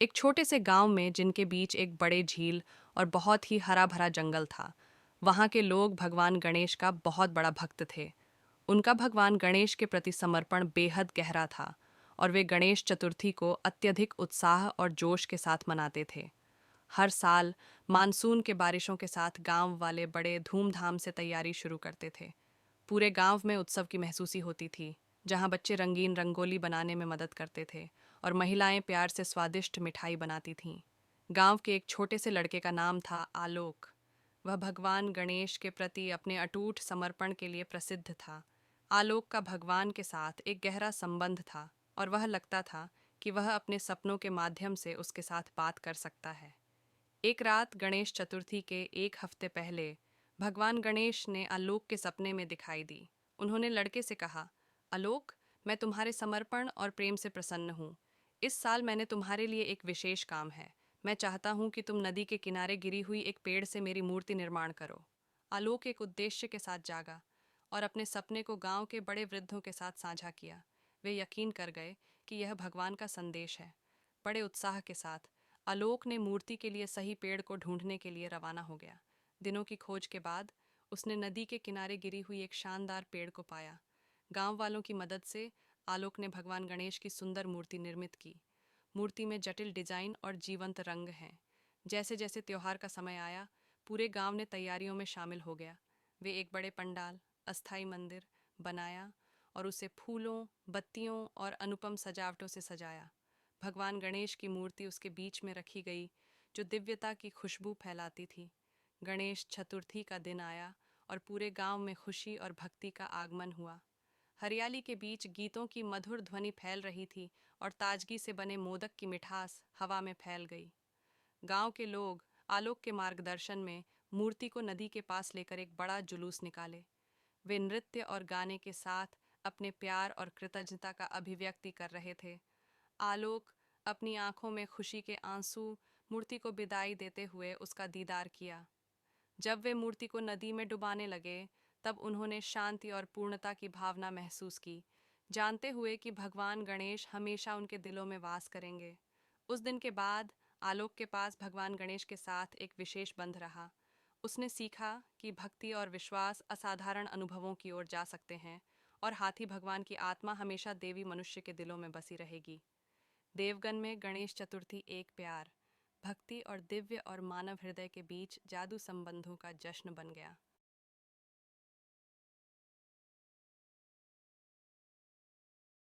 एक छोटे से गांव में जिनके बीच एक बड़े झील और बहुत ही हरा भरा जंगल था। वहां के लोग भगवान गणेश का बहुत बड़ा भक्त थे। उनका भगवान गणेश के प्रति समर्पण बेहद गहरा था और वे गणेश चतुर्थी को अत्यधिक उत्साह और जोश के साथ मनाते थे। हर साल मानसून के बारिशों के साथ गांव वाले बड़े धूमधाम से तैयारी शुरू करते थे। पूरे गांव में उत्सव की महसूसी होती थी, जहां बच्चे रंगीन रंगोली बनाने में मदद करते थे और महिलाएं प्यार से स्वादिष्ट मिठाई बनाती थीं। गांव के एक छोटे से लड़के का नाम था आलोक। वह भगवान गणेश के प्रति अपने अटूट समर्पण के लिए प्रसिद्ध था। आलोक का भगवान के साथ एक गहरा संबंध था और वह लगता था कि वह अपने सपनों के माध्यम से उसके साथ बात कर सकता है। एक रात गणेश चतुर्थी के एक हफ्ते पहले भगवान गणेश ने आलोक के सपने में दिखाई दी। उन्होंने लड़के से कहा, आलोक, मैं तुम्हारे समर्पण और प्रेम से प्रसन्न हूँ। इस साल मैंने तुम्हारे लिए एक विशेष काम है। मैं चाहता हूँ कि तुम नदी के किनारे गिरी हुई एक पेड़ से मेरी मूर्ति निर्माण करो। आलोक एक उद्देश्य के साथ जागा और अपने सपने को गांव के बड़े वृद्धों के साथ साझा किया। वे यकीन कर गए कि यह भगवान का संदेश है। बड़े उत्साह के साथ आलोक ने मूर्ति के लिए सही पेड़ को ढूंढने के लिए रवाना हो गया। दिनों की खोज के बाद उसने नदी के किनारे गिरी हुई एक शानदार पेड़ को पाया। गांव वालों की मदद से आलोक ने भगवान गणेश की सुंदर मूर्ति निर्मित की। मूर्ति में जटिल डिजाइन और जीवंत रंग हैं। जैसे जैसे त्योहार का समय आया, पूरे गांव ने तैयारियों में शामिल हो गया। वे एक बड़े पंडाल, अस्थाई मंदिर बनाया और उसे फूलों, बत्तियों और अनुपम सजावटों से सजाया। भगवान गणेश की मूर्ति उसके बीच में रखी गई, जो दिव्यता की खुशबू फैलाती थी। गणेश चतुर्थी का दिन आया और पूरे गांव में खुशी और भक्ति का आगमन हुआ। हरियाली के बीच गीतों की मधुर ध्वनि फैल रही थी और ताजगी से बने मोदक की मिठास हवा में फैल गई। गांव के लोग आलोक के मार्गदर्शन में मूर्ति को नदी के पास लेकर एक बड़ा जुलूस निकाले। वे नृत्य और गाने के साथ अपने प्यार और कृतज्ञता का अभिव्यक्ति कर रहे थे। आलोक अपनी आंखों में खुशी के आंसू मूर्ति को विदाई देते हुए उसका दीदार किया। जब वे मूर्ति को नदी में डुबाने लगे, तब उन्होंने शांति और पूर्णता की भावना महसूस की, जानते हुए कि भगवान गणेश हमेशा उनके दिलों में वास करेंगे। उस दिन के बाद आलोक के पास भगवान गणेश के साथ एक विशेष बंध रहा। उसने सीखा कि भक्ति और विश्वास असाधारण अनुभवों की ओर जा सकते हैं और हाथी भगवान की आत्मा हमेशा देवी मनुष्य के दिलों में बसी रहेगी। देवगन में गणेश चतुर्थी एक प्यार, भक्ति और दिव्य और मानव हृदय के बीच जादू संबंधों का जश्न बन गया।